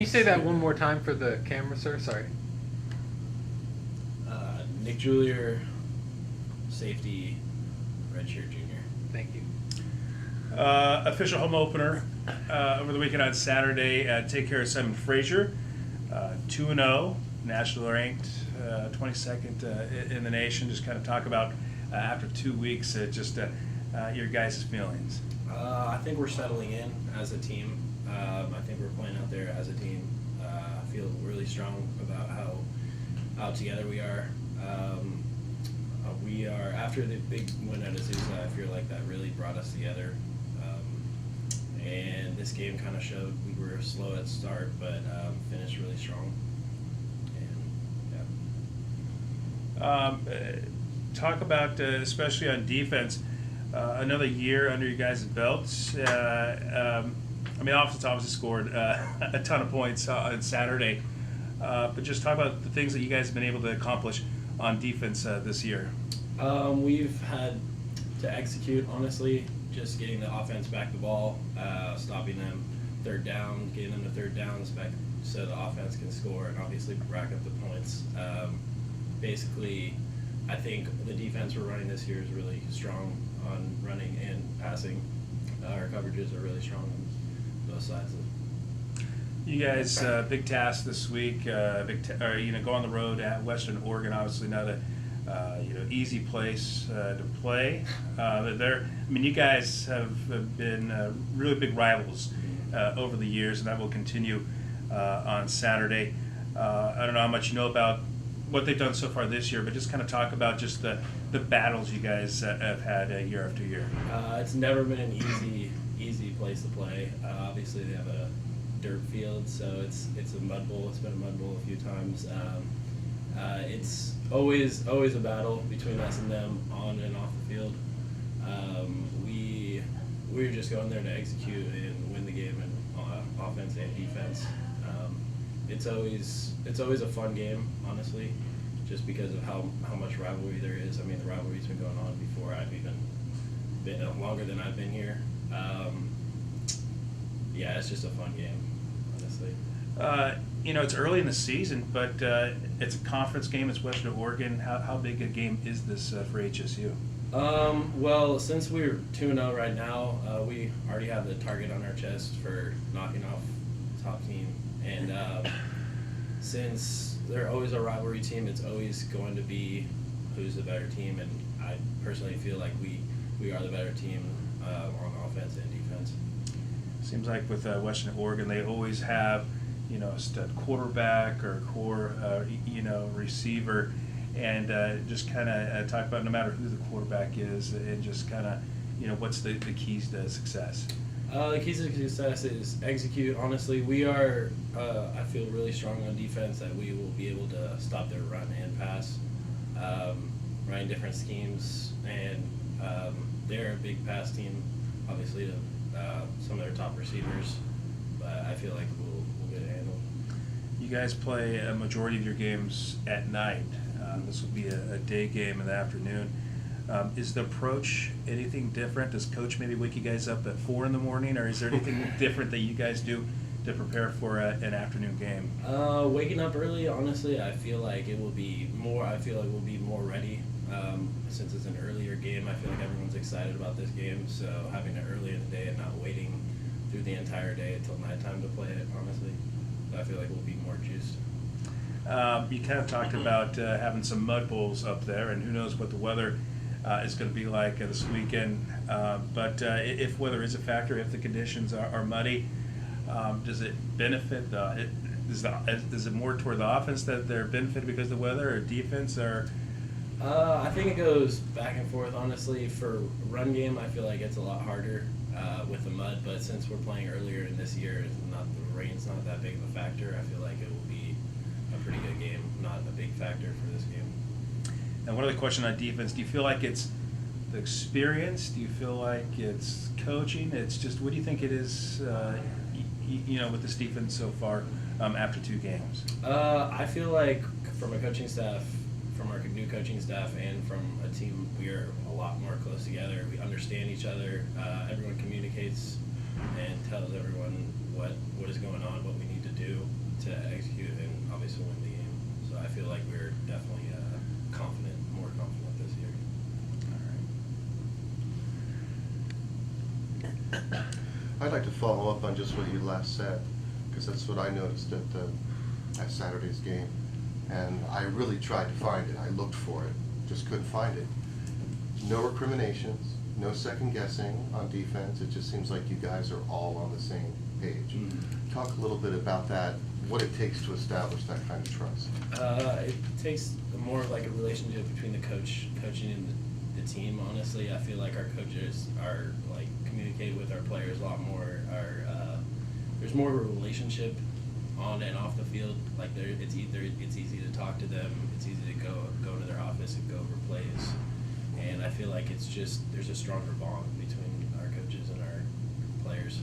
Can you say that one more time for the camera, sir? Sorry. Nick Julier, safety, redshirt junior. Thank you. Official home opener over the weekend on Saturday at Take Care of Simon Fraser. 2-0, national ranked, 22nd in the nation. Just kind of talk about after 2 weeks, your guys' feelings. I think we're settling in as a team. I think we're playing out there as a team. I feel really strong about how together we are. We are, after the big win at Azusa, I feel like that really brought us together. And this game kind of showed we were slow at start, but finished really strong. And Talk about, especially on defense, another year under you guys' belts. Offense obviously scored a ton of points on Saturday, but just talk about the things that you guys have been able to accomplish on defense this year. We've had to execute, honestly, just getting the offense back the ball, stopping them third down, getting them to third downs back so the offense can score and obviously rack up the points. Basically, I think the defense we're running this year is really strong on running and passing. Our coverages are really strong on both sides of it. You guys, big task this week. Go on the road at Western Oregon. Obviously, not a easy place to play. You guys have been really big rivals over the years, and that will continue on Saturday. I don't know how much you know about what they've done so far this year, but just kind of talk about just the battles you guys have had year after year. It's never been an easy place to play. Obviously, they have a dirt field, so it's a mud bowl. It's been a mud bowl a few times. It's always a battle between us and them on and off the field. We're just going there to execute and win the game in offense and defense. It's always a fun game, honestly, just because of how much rivalry there is. I mean, the rivalry's been going on before I've even been longer than I've been here. It's just a fun game, honestly. It's early in the season, but it's a conference game. It's Western Oregon. How big a game is this for HSU? Well, since we're 2-0 right now, we already have the target on our chest for knocking off top team. And since they're always a rivalry team, it's always going to be who's the better team. And I personally feel like we are the better team on offense and defense. Seems like with Western Oregon, they always have a stud quarterback or a core receiver, and just kind of talk about no matter who the quarterback is, and just kind of what's the keys to success. The keys to success is execute. Honestly, we are. I feel really strong on defense that we will be able to stop their run and pass, running different schemes, and they're a big pass team. Obviously, to some of their top receivers, but I feel like we'll get it handled. You guys play a majority of your games at night. This will be a day game in the afternoon. Is the approach anything different? Does Coach maybe wake you guys up at 4 in the morning, or is there anything different that you guys do to prepare for an afternoon game? Waking up early, honestly, I feel like we'll be more ready. Since it's an earlier game, I feel like everyone's excited about this game. So having it early in the day and not waiting through the entire day until nighttime to play it, honestly, I feel like we'll be more juiced. You kind of talked about having some mud bowls up there, and who knows what the weather is going to be like this weekend. But if weather is a factor, if the conditions are muddy, does it benefit is it more toward the offense that they're benefited because of the weather, or defense, or? I think it goes back and forth, honestly. For run game, I feel like it's a lot harder with the mud, but since we're playing earlier in this year, the rain's not that big of a factor. I feel like it will be a pretty good game, not a big factor for this game. And one other question on defense: do you feel like it's the experience? Do you feel like it's coaching? It's just, what do you think it is? With this defense so far after 2 games. I feel like from a coaching staff. From our new coaching staff and from a team, we are a lot more close together. We understand each other. Everyone communicates and tells everyone what is going on, what we need to do to execute and obviously win the game. So I feel like we're definitely confident, more confident this year. All right. I'd like to follow up on just what you last said, because that's what I noticed at Saturday's game. And I really tried to find it. I looked for it, just couldn't find it. No recriminations, no second guessing on defense. It just seems like you guys are all on the same page. Mhm. Talk a little bit about that, what it takes to establish that kind of trust. It takes more of like a relationship between the coaching and the team. Honestly, I feel like our coaches are like communicate with our players a lot more. There's more of a relationship on and off the field. Like it's easy to talk to them. It's easy to go to their office and go over plays. And I feel like it's just there's a stronger bond between our coaches and our players.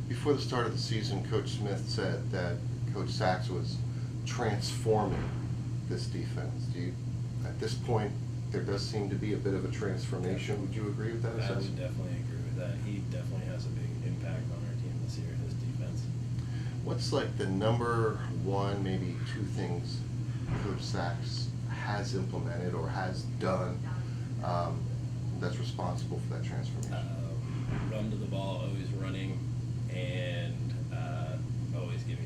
Before the start of the season, Coach Smith said that Coach Sachs was transforming this defense. At this point, there does seem to be a bit of a transformation. Would you agree with that I would assessment? definitely agree with that. He definitely has a big impact on our team this year, his defense. What's like the number one, maybe two things Coach Sachs has implemented or has done that's responsible for that transformation? Run to the ball, always running, and always giving